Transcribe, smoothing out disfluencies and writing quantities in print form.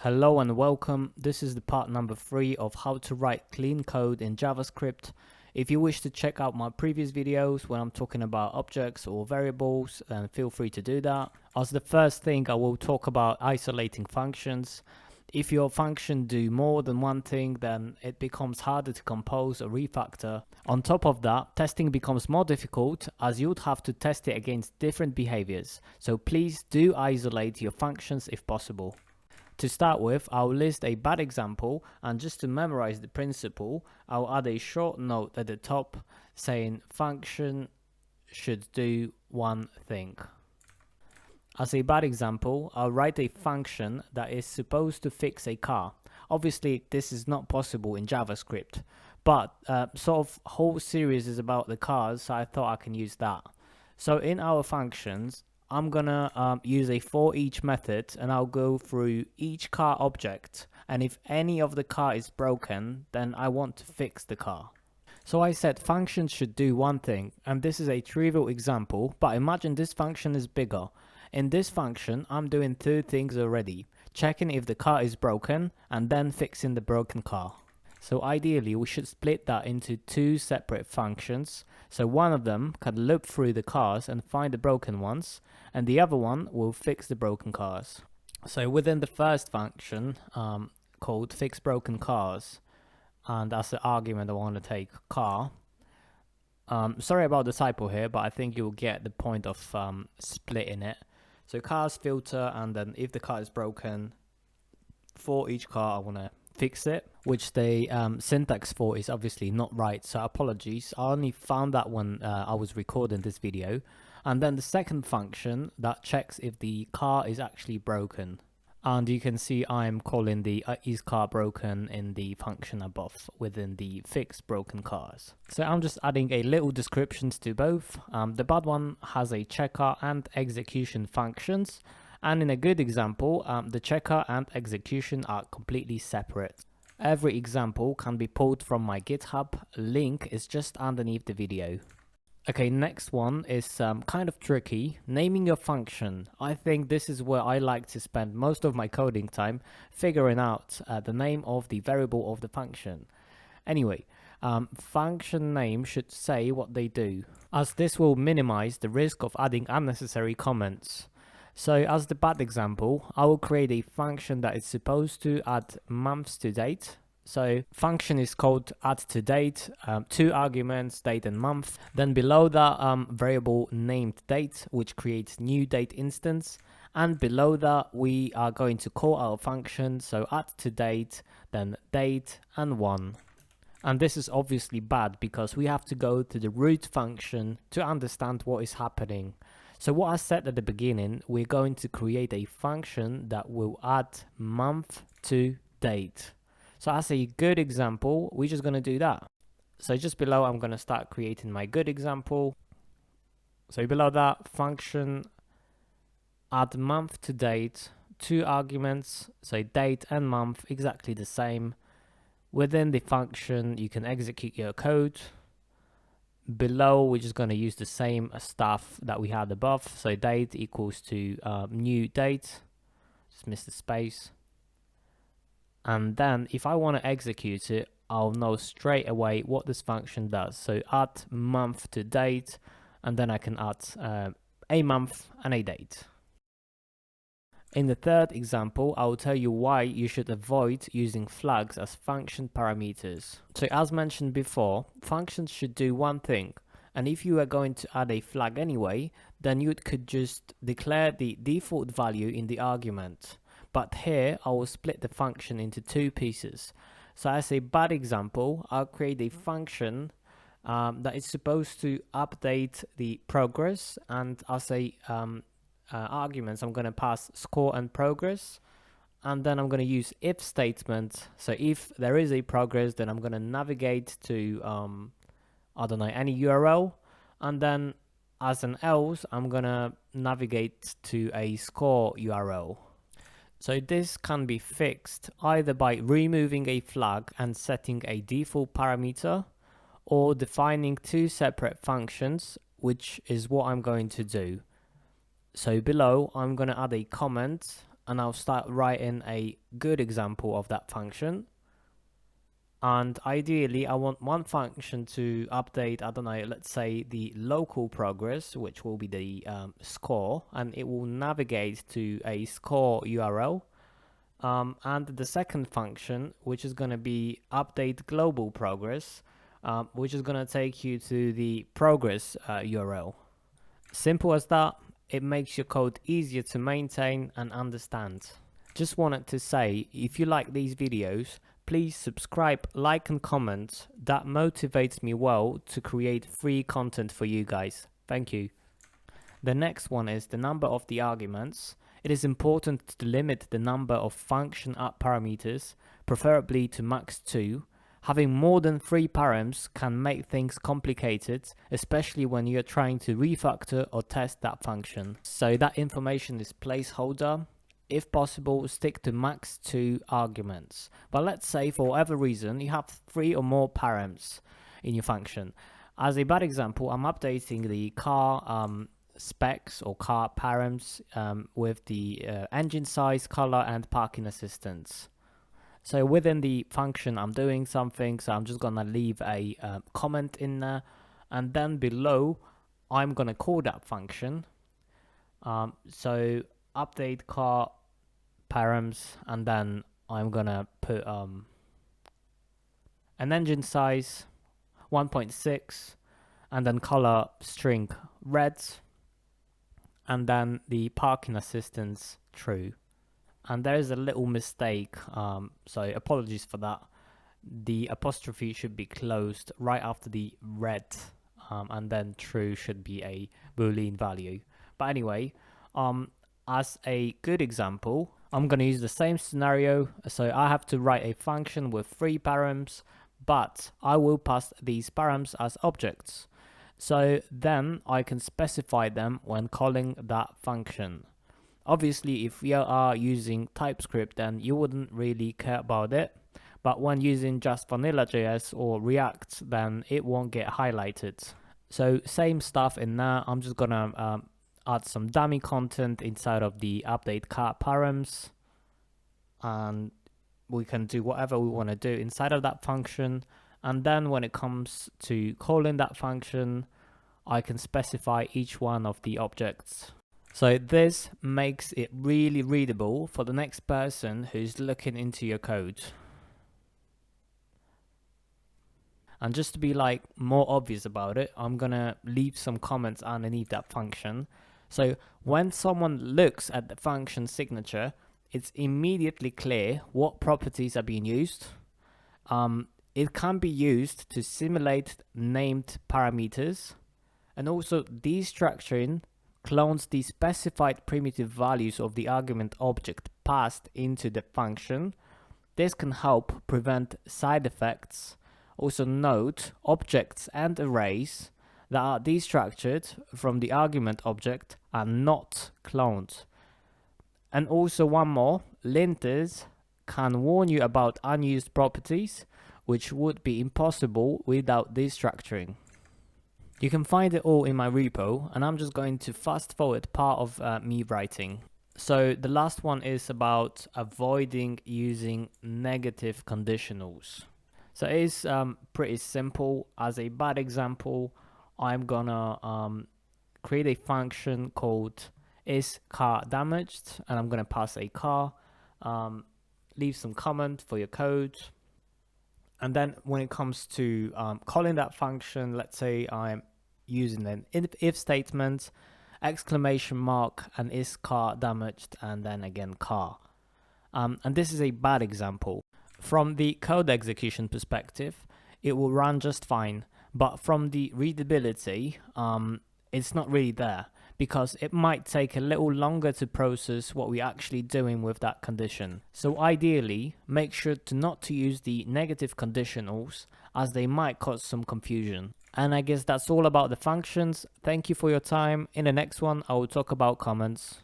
Hello and welcome. This is the part number 3 of how to write clean code in JavaScript. If you wish to check out my previous videos when I'm talking about objects or variables, then feel free to do that. As the first thing, I will talk about isolating functions. If your function do more than one thing, then it becomes harder to compose or refactor. On top of that, testing becomes more difficult as you would have to test it against different behaviors. So please do isolate your functions if possible. To start with, I'll list a bad example, and just to memorize the principle, I'll add a short note at the top saying function should do one thing. As a bad example, I'll write a function that is supposed to fix a car. Obviously, this is not possible in JavaScript, but sort of whole series is about the cars, so I thought I can use that. So in our functions, I'm gonna use a for each method, and I'll go through each car object, and if any of the car is broken, then I want to fix the car. So I said functions should do one thing, and this is a trivial example, but imagine this function is bigger. In this function, I'm doing two things already: checking if the car is broken and then fixing the broken car. So ideally, we should split that into two separate functions. So one of them can loop through the cars and find the broken ones, and the other one will fix the broken cars. So within the first function called fix broken cars, and as the argument I want to take car. Sorry about the typo here, but I think you'll get the point of splitting it. So cars filter, and then if the car is broken, for each car I want to fix it, which the syntax for is obviously not right, so apologies. I only found that when I was recording this video. And then the second function that checks if the car is actually broken, and you can see I'm calling the is car broken in the function above within the fix broken cars. So I'm just adding a little descriptions to both. The bad one has a checker and execution functions, and in a good example, the checker and execution are completely separate. Every example can be pulled from my GitHub, link is just underneath the video. Okay, next one is kind of tricky, naming your function. I think this is where I like to spend most of my coding time, figuring out the name of the variable of the function. Anyway, function name should say what they do, as this will minimize the risk of adding unnecessary comments. So as the bad example, I will create a function that is supposed to add months to date. So function is called add to date, two arguments, date and month. Then below that variable named date, which creates new date instance. And below that we are going to call our function, so add to date, then date and 1. And this is obviously bad because we have to go to the root function to understand what is happening. So what I said at the beginning, we're going to create a function that will add month to date. So as a good example, we're just going to do that. So just below, I'm going to start creating my good example. So below that, function add month to date, two arguments, so date and month, exactly the same. Within the function, you can execute your code. Below, we're just going to use the same stuff that we had above. So date equals to new date. Just missed the space. And then if I want to execute it, I'll know straight away what this function does. So add month to date, and then I can add a month and a date. In the third example, I will tell you why you should avoid using flags as function parameters. So as mentioned before, functions should do one thing. And if you are going to add a flag anyway, then you could just declare the default value in the argument. But here, I will split the function into two pieces. So as a bad example, I'll create a function that is supposed to update the progress, and as a arguments, I'm going to pass score and progress, and then I'm going to use if statement. So if there is a progress, then I'm going to navigate to I don't know, any URL, and then as an else, I'm going to navigate to a score URL. So this can be fixed either by removing a flag and setting a default parameter, or defining two separate functions, which is what I'm going to do. So below, I'm going to add a comment and I'll start writing a good example of that function. And ideally, I want one function to update, I don't know, let's say the local progress, which will be the score, and it will navigate to a score URL. And the second function, which is going to be update global progress, which is going to take you to the progress URL. Simple as that. It makes your code easier to maintain and understand. Just wanted to say, if you like these videos, please subscribe, like and comment. That motivates me well to create free content for you guys. Thank you. The next one is the number of the arguments. It is important to limit the number of function parameters, preferably to max 2. Having more than 3 params can make things complicated, especially when you're trying to refactor or test that function. So that information is placeholder. If possible, stick to max 2 arguments. But let's say for whatever reason you have 3 or more params in your function. As a bad example, I'm updating the car specs or car params with the engine size, color and parking assistance. So within the function I'm doing something, so I'm just gonna leave a comment in there, and then below I'm gonna call that function. So update car params, and then I'm gonna put an engine size 1.6 and then color string red, and then the parking assistance true. And there is a little mistake, so apologies for that. The apostrophe should be closed right after the red, and then true should be a Boolean value. But anyway, as a good example, I'm going to use the same scenario. So I have to write a function with 3 params, but I will pass these params as objects. So then I can specify them when calling that function. Obviously, if we are using TypeScript, then you wouldn't really care about it. But when using just vanilla JS or React, then it won't get highlighted. So same stuff in there. I'm just gonna add some dummy content inside of the update car params, and we can do whatever we want to do inside of that function. And then when it comes to calling that function, I can specify each one of the objects. So this makes it really readable for the next person who's looking into your code. And just to be like more obvious about it, I'm gonna leave some comments underneath that function. So when someone looks at the function signature, it's immediately clear what properties are being used. It can be used to simulate named parameters, and also destructuring clones the specified primitive values of the argument object passed into the function. This can help prevent side effects. Also note, objects and arrays that are destructured from the argument object are not cloned. And also one more, linters can warn you about unused properties, which would be impossible without destructuring. You can find it all in my repo, and I'm just going to fast forward part of me writing. So the last one is about avoiding using negative conditionals. So it is pretty simple. As a bad example, I'm gonna create a function called isCarDamaged, and I'm gonna pass a car, leave some comment for your code. And then when it comes to calling that function, let's say I'm using an if statement, exclamation mark, and isCarDamaged, and then again car. And this is a bad example. From the code execution perspective, it will run just fine, but from the readability, it's not really there, because it might take a little longer to process what we're actually doing with that condition. So ideally, make sure to not to use the negative conditionals, as they might cause some confusion. And I guess that's all about the functions. Thank you for your time. In the next one, I will talk about comments.